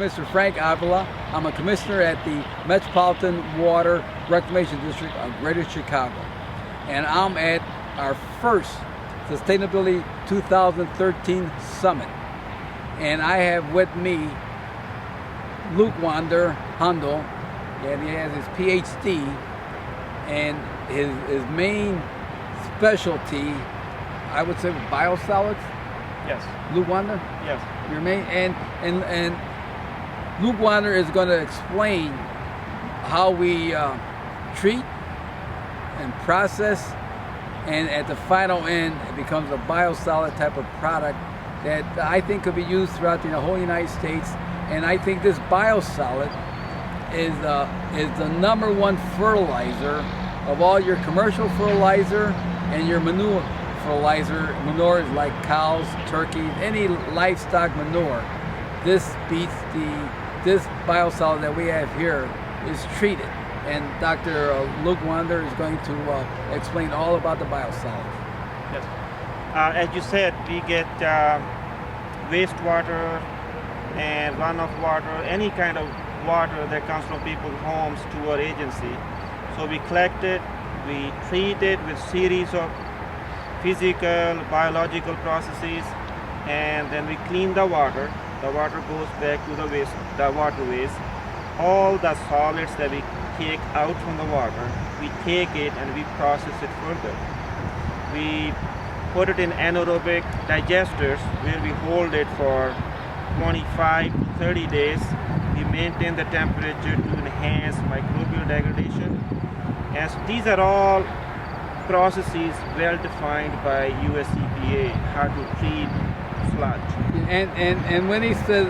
Commissioner Frank Avila. I'm a commissioner at the Metropolitan Water Reclamation District of Greater Chicago. And I'm at our first Sustainability 2013 Summit. And I have with me Lakhwinder Hundai, and he has his PhD, and his main specialty, I would say, biosolids. Yes. Lakhwinder? Yes. Your main, and Lakhwinder is going to explain how we treat and process, and at the final end it becomes a biosolid type of product that I think could be used throughout the whole United States. And I think this biosolid is the #1 fertilizer of all your commercial fertilizer and your manure fertilizer. Manure is like cows, turkeys, any livestock manure. This biosolid that we have here is treated. And Dr. Lakhwinder is going to explain all about the biosolids. Yes. As you said, we get wastewater and runoff water, any kind of water that comes from people's homes to our agency. So we collect it, we treat it with series of physical, biological processes, and then we clean the water. The water goes back to the waterways. All the solids that we take out from the water, we take it and we process it further. We put it in anaerobic digesters where we hold it for 25 to 30 days. We maintain the temperature to enhance microbial degradation. And so these are all processes well defined by US EPA, how to treat sludge. And when he says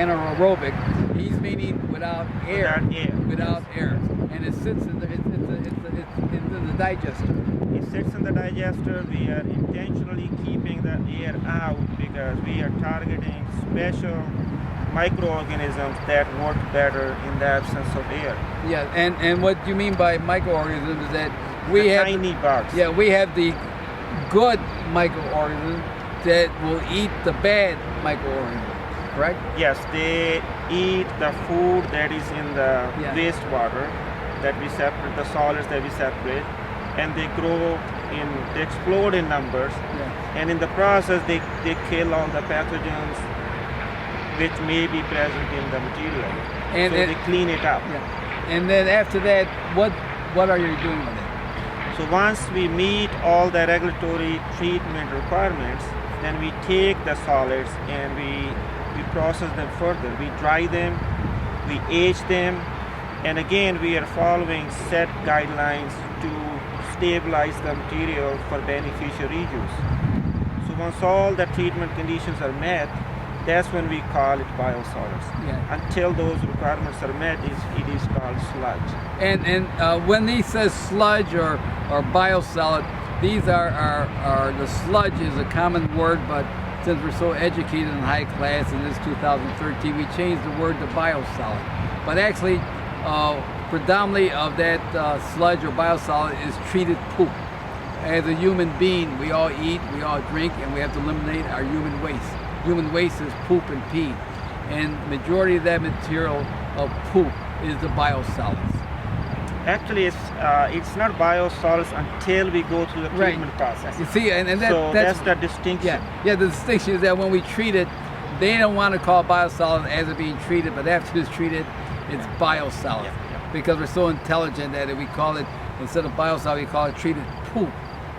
anaerobic, he's meaning without air. Without air. And it sits in the digester. It sits in the digester. We are intentionally keeping the air out because we are targeting special microorganisms that work better in the absence of air. Yeah, and what you mean by microorganisms is that we have tiny bugs. Yeah, we have the good microorganisms that will eat the bad microorganisms, correct? Yes, they eat the food that is in the wastewater that we separate, the solids that we separate, and they explode in numbers, and in the process they kill all the pathogens which may be present in the material. So they clean it up. Yeah. And then after that, what are you doing with it? So once we meet all the regulatory treatment requirements, then we take the solids and we process them further. We dry them, we age them, and again we are following set guidelines to stabilize the material for beneficial reuse. So once all the treatment conditions are met, that's when we call it biosolids. Yeah. Until those requirements are met, it is called sludge. And when he says sludge or biosolid, these are the sludge is a common word, but since we're so educated in high class in this 2013, we changed the word to biosolid. But actually, predominantly of that sludge or biosolid is treated poop. As a human being, we all eat, we all drink, and we have to eliminate our human waste. Human waste is poop and pee, and majority of that material of poop is the biosolids. Actually, it's not biosolids until we go through the treatment process. You see, and that's the distinction. Yeah, the distinction is that when we treat it, they don't want to call it biosolid as it being treated, but after it's treated, it's biosolid. Because we're so intelligent that if we call it, instead of biosolid, we call it treated poop.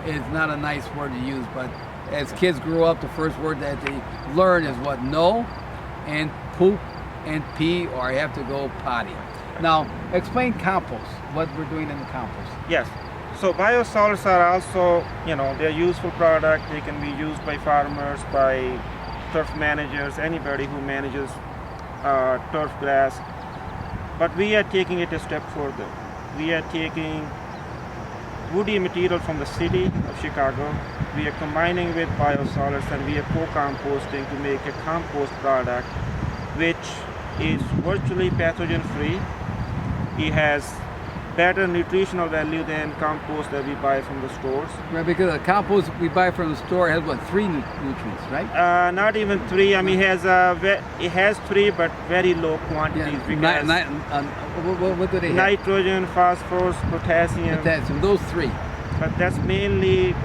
It's not a nice word to use, but as kids grow up, the first word that they learn is what? No, and poop, and pee, or I have to go potty. Now, explain compost, what we're doing in the compost. Yes, so biosolids are also, they're useful product. They can be used by farmers, by turf managers, anybody who manages turf grass. But we are taking it a step further. We are taking woody material from the city of Chicago. We are combining with biosolids and we are co-composting to make a compost product which is virtually pathogen free. It has better nutritional value than compost that we buy from the stores. Right, because the compost we buy from the store has what, 3 nutrients, right? Not even 3. I mean, it has 3, but very low quantities. Because what do they have? Nitrogen, phosphorus, potassium. Potassium, those 3. But that's mainly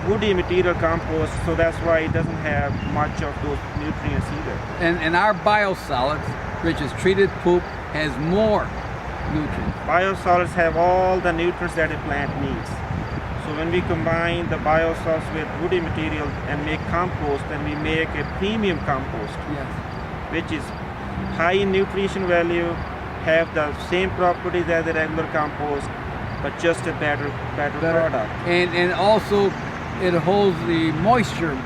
woody material compost, so that's why it doesn't have much of those nutrients either. And our biosolids, which is treated poop, has more nutrients. Biosolids have all the nutrients that a plant needs. So when we combine the biosolids with woody material and make compost, then we make a premium compost, Yes. which is high in nutrition value, have the same properties as the regular compost, but just a better product. And also it holds the moisture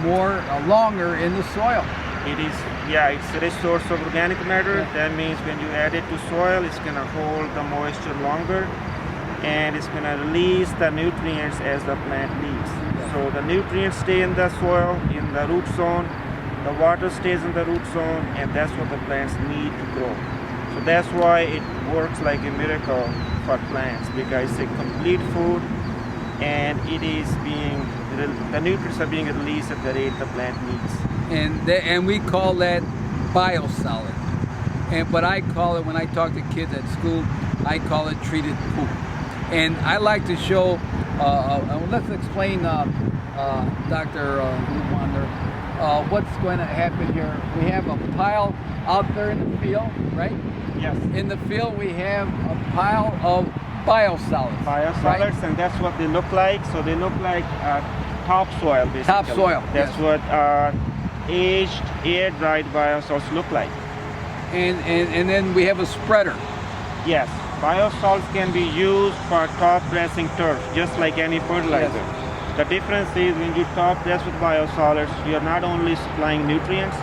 more longer in the soil. It is, it's a rich source of organic matter. Yeah. That means when you add it to soil, it's going to hold the moisture longer, and it's going to release the nutrients as the plant needs. Yeah. So the nutrients stay in the soil, in the root zone, the water stays in the root zone, and that's what the plants need to grow. So that's why it works like a miracle for plants, because it's a complete food, and the nutrients are being released at the rate the plant needs. And we call that biosolid. But I call it, when I talk to kids at school, I call it treated poop. And I like to show, let's explain, Dr. Lakhwinder, what's going to happen here. We have a pile out there in the field, right? Yes. In the field we have a pile of biosolids. Biosolids, right? and that's what they look like. So they look like topsoil, basically. Topsoil. That's yes. what aged, air-dried biosolids look like. And then we have a spreader. Yes, biosolids can be used for top dressing turf, just like any fertilizer. Yes. The difference is when you top dress with biosolids, you're not only supplying nutrients,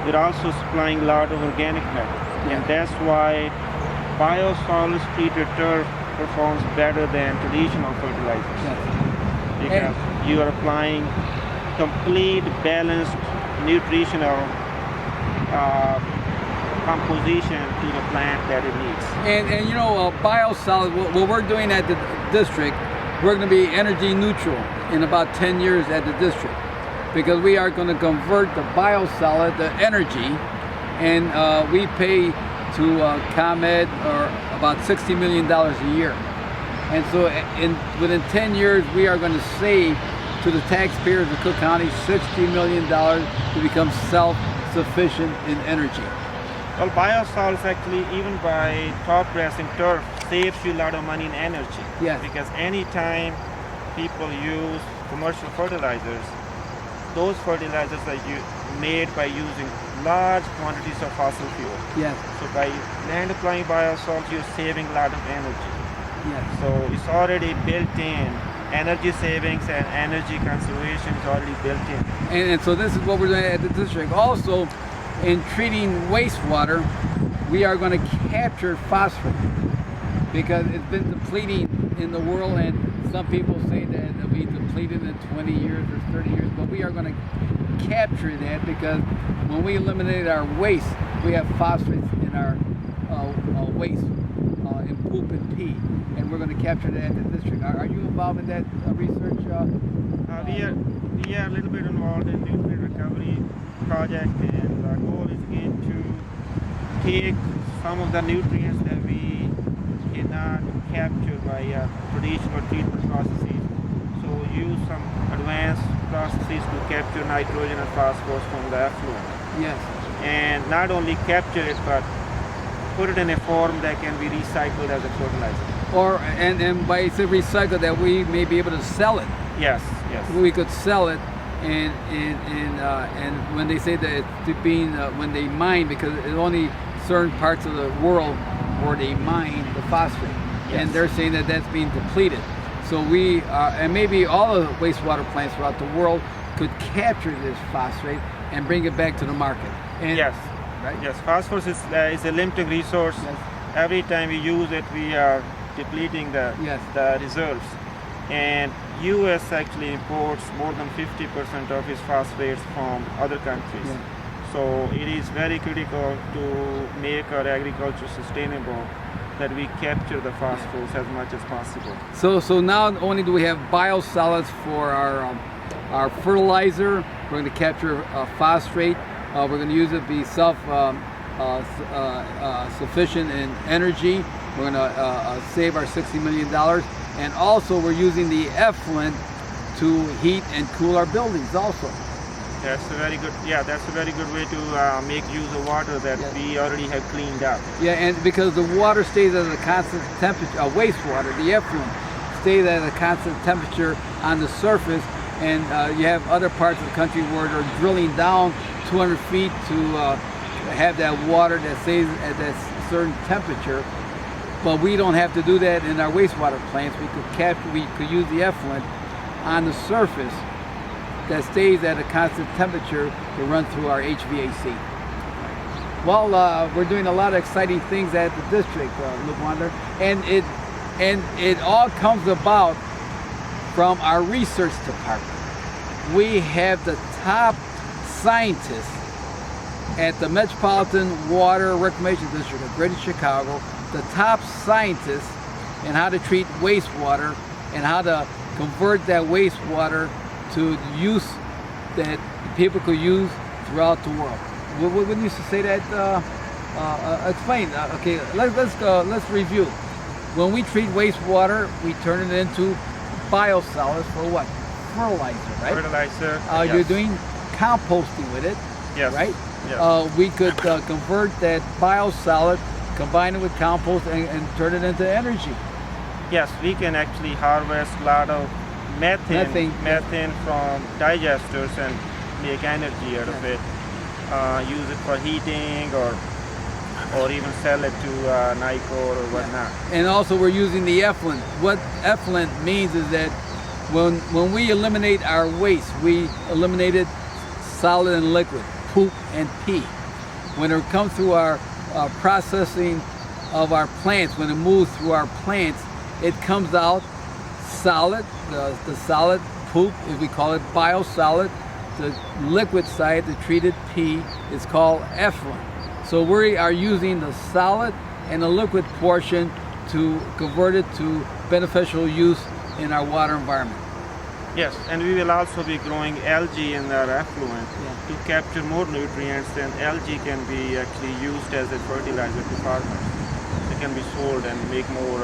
you're also supplying a lot of organic matter. Yeah. And that's why biosolids treated turf performs better than traditional fertilizers. Yes. Because you are applying complete balanced nutritional composition to the plant that it needs. And you know, biosolid, what we're doing at the district, we're going to be energy neutral in about 10 years at the district, because we are going to convert the biosolid to energy, and we pay to ComEd or about $60 million a year. And so within 10 years, we are going to save to the taxpayers of Cook County $60 million to become self-sufficient in energy. Well, biosolids actually, even by top dressing turf, saves you a lot of money in energy. Yes. Because anytime people use commercial fertilizers, those fertilizers are made by using large quantities of fossil fuel. Yes. So by land applying biosolids, you're saving a lot of energy. Yes. So it's already built in. Energy savings and energy conservation is already built in. And so this is what we're doing at the district. Also, in treating wastewater, we are going to capture phosphorus, because it's been depleting in the world, and some people say that it'll be depleted in 20 years or 30 years, but we are going to capture that, because when we eliminate our waste, we have phosphorus in our waste, in poop and pee, and we're going to capture that at the district. Are you involved in that research? We are a little bit involved in nutrient recovery project, and our goal is again to take some of the nutrients that we cannot capture by traditional treatment processes. So use some advanced processes to capture nitrogen and phosphorus from the effluent. Yes. And not only capture it, but put it in a form that can be recycled as a fertilizer. And by recycle, that we may be able to sell it. Yes, yes. We could sell it, and when they say that it's being when they mine, because it's only certain parts of the world where they mine the phosphate, yes. And they're saying that that's being depleted. So we and maybe all of the wastewater plants throughout the world could capture this phosphate and bring it back to the market. And, yes. Right? Yes, phosphorus is a limited resource. Yes. Every time we use it, we are depleting the reserves. And U.S. actually imports more than 50% of its phosphates from other countries. Yeah. So it is very critical to make our agriculture sustainable that we capture the phosphorus as much as possible. So not only do we have biosolids for our fertilizer, we're going to capture phosphate. We're going to use it to be sufficient in energy. We're going to save our $60 million, and also we're using the effluent to heat and cool our buildings also. That's a very good, that's a very good way to make use of water that we already have cleaned up. Yeah, and because the water stays at a constant temperature, wastewater, the effluent stays at a constant temperature on the surface, and you have other parts of the country where they're drilling down 200 feet to have that water that stays at that certain temperature. But we don't have to do that in our wastewater plants. We could use the effluent on the surface that stays at a constant temperature to run through our HVAC. Well, we're doing a lot of exciting things at the district, Lakhwinder, and it all comes about from our research department. We have the top scientists at the Metropolitan Water Reclamation District of Greater Chicago, the top scientists in how to treat wastewater and how to convert that wastewater to use that people could use throughout the world. When you used to say that, explain. Okay, let's review. When we treat wastewater, we turn it into biosolids for what? Fertilizer, right? Fertilizer. You're doing composting with it, yes. right? Yes. We could convert that biosolid, combine it with compost, and turn it into energy. Yes, we can actually harvest a lot of methane from digesters and make energy out of it. Use it for heating or even sell it to NICO or whatnot. And also we're using the effluent. What effluent means is that when we eliminate our waste, we eliminated solid and liquid, poop and pee. When it comes through our processing of our plants, when it moves through our plants, it comes out solid. The solid poop, if we call it biosolid. The liquid side, the treated pee, is called effluent. So we are using the solid and the liquid portion to convert it to beneficial use in our water environment. Yes, and we will also be growing algae in our effluent to capture more nutrients, and algae can be actually used as a fertilizer to farmers. It can be sold and make more,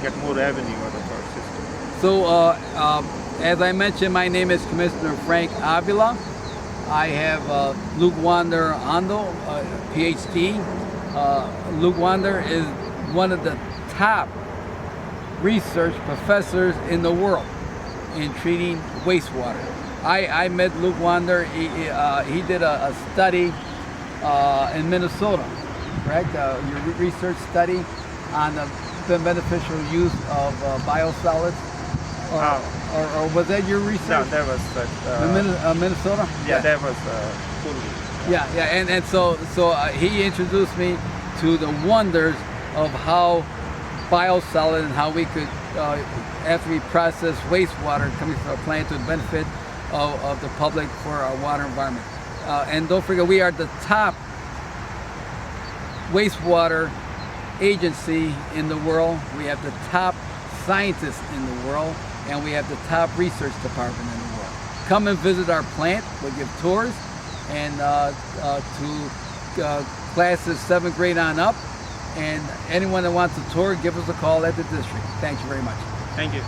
get more revenue out of our system. So, as I mentioned, my name is Commissioner Frank Avila. I have Lakhwinder Ando, PhD. Lakhwinder is one of the top research professors in the world in treating wastewater. I met Lakhwinder. He did a study in Minnesota, correct? Your research study on the beneficial use of biosolids. Or was that your research? No, that was Minnesota. Yeah, that was and so he introduced me to the wonders of how biosolid and how we could, after we process wastewater coming from our plant, to the benefit of the public for our water environment. And don't forget, we are the top wastewater agency in the world. We have the top scientists in the world, and we have the top research department in the world. Come and visit our plant. We'll give tours, and to classes 7th grade on up. And anyone that wants a tour, give us a call at the district. Thank you very much. Thank you.